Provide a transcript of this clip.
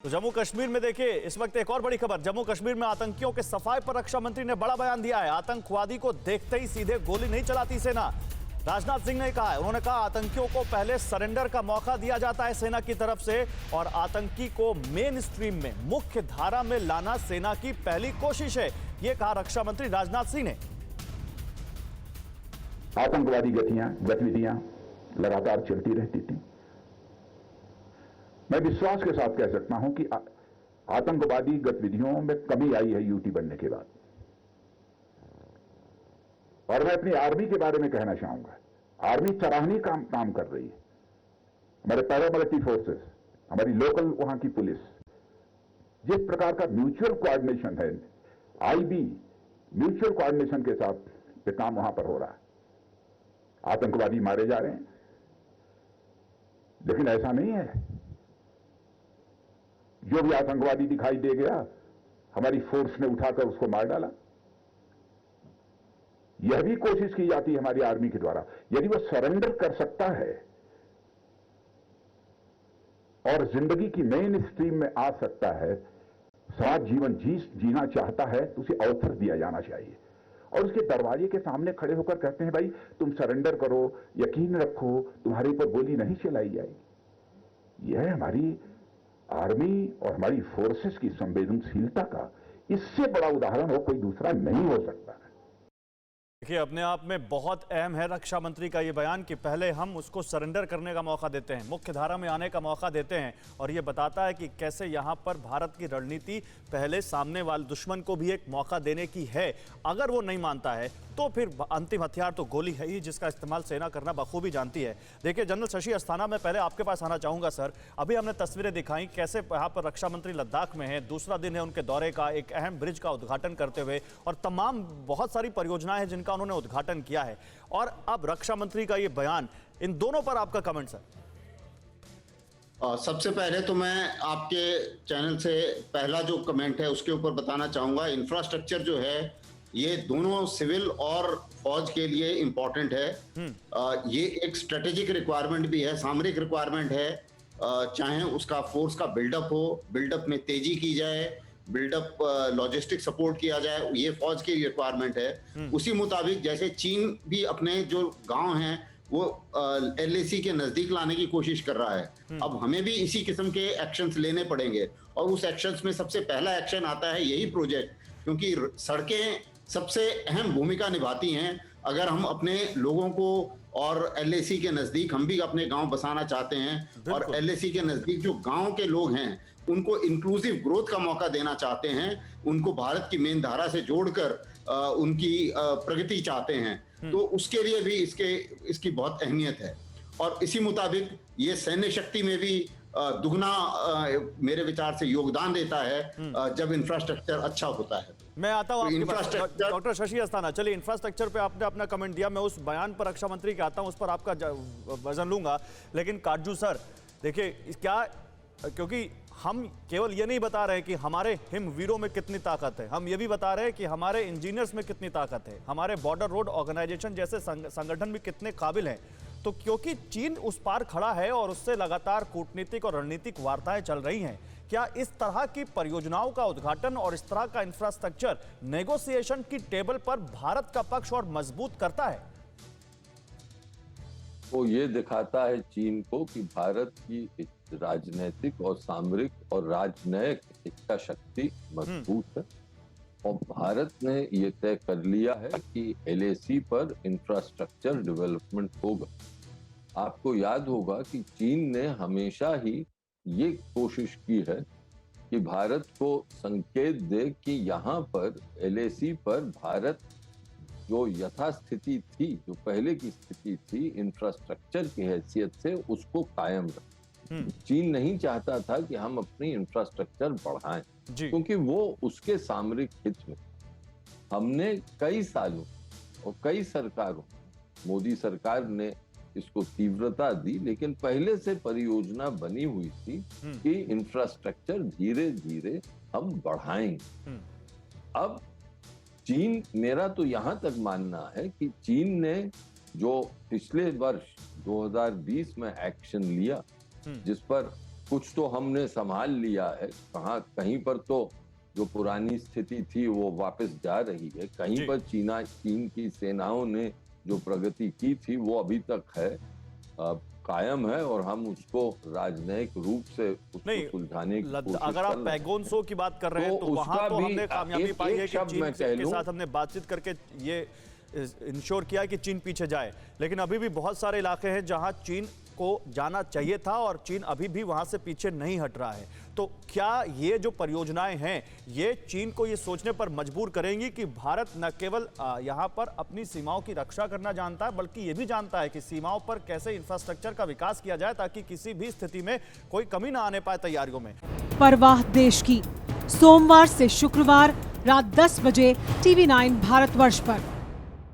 तो जम्मू कश्मीर में देखिए इस वक्त एक और बड़ी खबर। जम्मू कश्मीर में आतंकियों के सफाए पर रक्षा मंत्री ने बड़ा बयान दिया है। आतंकवादी को देखते ही सीधे गोली नहीं चलाती सेना। राजनाथ सिंह ने कहा है, उन्होंने कहा आतंकियों को पहले सरेंडर का मौका दिया जाता है सेना की तरफ से, और आतंकी को मेन स्ट्रीम में मुख्य धारा में लाना सेना की पहली कोशिश है। यह कहा रक्षा मंत्री राजनाथ सिंह ने। आतंकवादी गतिविधियां लगातार चलती रहती थी। मैं विश्वास के साथ कह सकता हूं कि आतंकवादी गतिविधियों में कमी आई है यूटी बनने के बाद। और मैं अपनी आर्मी के बारे में कहना चाहूंगा, आर्मी सराहनीय काम कर रही है। हमारे पैरामिलिट्री फोर्सेस, हमारी लोकल वहां की पुलिस, जिस प्रकार का म्यूचुअल कोऑर्डिनेशन है, आईबी म्यूचुअल कोऑर्डिनेशन के साथ ये काम वहां पर हो रहा है। आतंकवादी मारे जा रहे हैं, लेकिन ऐसा नहीं है जो भी आतंकवादी दिखाई दे गया हमारी फोर्स ने उठाकर उसको मार डाला। यह भी कोशिश की जाती है हमारी आर्मी के द्वारा, यदि वह सरेंडर कर सकता है और जिंदगी की मेन स्ट्रीम में आ सकता है, साथ जीवन जीना चाहता है, तो उसे अवसर दिया जाना चाहिए। और उसके दरवाजे के सामने खड़े होकर कहते हैं भाई तुम सरेंडर करो, यकीन रखो तुम्हारे ऊपर गोली नहीं चलाई जाएगी। यह हमारी आर्मी और हमारी फोर्सेस की संवेदनशीलता का इससे बड़ा उदाहरण हो कोई दूसरा नहीं हो सकता। देखिए अपने आप में बहुत अहम है रक्षा मंत्री का ये बयान कि पहले हम उसको सरेंडर करने का मौका देते हैं, मुख्य धारा में आने का मौका देते हैं। और ये बताता है कि कैसे यहाँ पर भारत की रणनीति पहले सामने वाले दुश्मन को भी एक मौका देने की है। अगर वो नहीं मानता है तो फिर अंतिम हथियार तो गोली है ही, जिसका इस्तेमाल सेना करना बखूबी जानती है। देखिए जनरल शशि अस्थाना, मैं पहले आपके पास आना चाहूँगा सर। अभी हमने तस्वीरें दिखाई कैसे यहाँ पर रक्षा मंत्री लद्दाख में है, दूसरा दिन है उनके दौरे का, एक अहम ब्रिज का उद्घाटन करते हुए, और तमाम बहुत सारी परियोजनाएं हैं जिनका उन्होंने उद्घाटन किया है। और अब रक्षा मंत्री का ये बयान, इन दोनों पर आपका कमेंट सर। सबसे पहले तो मैं आपके चैनल से पहला जो कमेंट है उसके ऊपर बताना चाहूंगा, इंफ्रास्ट्रक्चर जो है ये दोनों सिविल और फौज के लिए इम्पोर्टेंट है। ये एक स्ट्रेटेजिक रिक्वायरमेंट भी है, सामरिक रिक्वायरमेंट है। चाहे उसका फोर्स का बिल्डअप हो, बिल्डअप में तेजी की जाए, बिल्डअप लॉजिस्टिक सपोर्ट किया जाए, ये फौज की रिक्वायरमेंट है। उसी मुताबिक जैसे चीन भी अपने जो गांव हैं वो LAC के नजदीक लाने की कोशिश कर रहा है। अब हमें भी इसी किस्म के एक्शंस लेने पड़ेंगे, और उस एक्शंस में सबसे पहला एक्शन आता है यही प्रोजेक्ट, क्योंकि सड़कें सबसे अहम भूमिका निभाती हैं। अगर हम अपने लोगों को और LAC के नजदीक हम भी अपने गांव बसाना चाहते हैं, और LAC के नजदीक जो गांव के लोग हैं उनको इंक्लूसिव ग्रोथ का मौका देना चाहते हैं, उनको भारत की मेन धारा से जोड़कर उनकी प्रगति चाहते हैं, तो उसके लिए भी इसकी बहुत अहमियत है। और इसी मुताबिक ये सैन्य शक्ति में भी दुगना मेरे विचार से योगदान देता है जब इंफ्रास्ट्रक्चर अच्छा होता है। मैं आता हूं आपके पास इंफ्रास्ट्रक्चर। डॉक्टर शशि अस्थाना, चलिए इंफ्रास्ट्रक्चर पे आपने अपना कमेंट दिया, मैं उस बयान पर रक्षा मंत्री के आता हूं, उस पर आपका वजन लूंगा। लेकिन काटजू सर देखिए क्या, क्योंकि हम केवल ये नहीं बता रहे कि हमारे हिमवीरों में कितनी ताकत है, हम ये भी बता रहे हैं कि हमारे इंजीनियर्स में कितनी ताकत है, हमारे बॉर्डर रोड ऑर्गेनाइजेशन जैसे संगठन भी कितने काबिल हैं। तो क्योंकि चीन उस पार खड़ा है और उससे लगातार कूटनीतिक और रणनीतिक वार्ताएं चल रही हैं, क्या इस तरह की परियोजनाओं का उद्घाटन और इस तरह का इंफ्रास्ट्रक्चर नेगोशिएशन की टेबल पर भारत का पक्ष और मजबूत करता है? वो ये दिखाता है चीन को कि भारत की राजनीतिक और सामरिक और राजनयिक इच्छा शक्ति मजबूत है, और भारत ने ये तय कर लिया है कि LAC पर इंफ्रास्ट्रक्चर डेवलपमेंट होगा। आपको याद होगा कि चीन ने हमेशा ही ये कोशिश की है कि भारत को संकेत दे कि यहाँ पर LAC पर भारत जो यथास्थिति थी, जो पहले की स्थिति थी इंफ्रास्ट्रक्चर की हैसियत से, उसको कायम रखें। चीन नहीं चाहता था कि हम अपनी इंफ्रास्ट्रक्चर बढ़ाएं, क्योंकि वो उसके सामरिक हित में। हमने कई सालों और कई सरकारों, मोदी सरकार ने इसको तीव्रता दी, लेकिन पहले से परियोजना बनी हुई थी कि इंफ्रास्ट्रक्चर धीरे धीरे हम बढ़ाएंगे। अब चीन, मेरा तो यहां तक मानना है कि चीन ने जो पिछले वर्ष 2020 में एक्शन लिया, जिस पर कुछ तो हमने संभाल लिया है, कहीं पर तो जो पुरानी स्थिति थी वो वापस जा रही है, कहीं पर चीन की सेनाओं ने जो प्रगति की थी वो अभी तक है, कायम है, और हम उसको राजनयिक रूप से उसको सुलझाने की कोशिश अगर आप कर रहे हैं। पैगोन सो की बात कर रहे हैं तो वहां तो हमने कामयाबी पाई है कि चीन के साथ हमने बातचीत करके ये इंश्योर किया कि चीन पीछे जाए, लेकिन अभी भी बहुत सारे इलाके हैं जहां चीन को जाना चाहिए था और चीन अभी भी वहां से पीछे नहीं हट रहा है। तो क्या ये जो परियोजनाएं हैं ये चीन को ये सोचने पर मजबूर करेंगी कि भारत न केवल यहां पर अपनी सीमाओं की रक्षा करना जानता है बल्कि ये भी जानता है कि सीमाओं पर कैसे इंफ्रास्ट्रक्चर का विकास किया जाए ताकि किसी भी स्थिति में कोई कमी ना आने पाए तैयारियों में। परवाह देश की, सोमवार से शुक्रवार रात 10 बजे TV9 भारतवर्ष पर।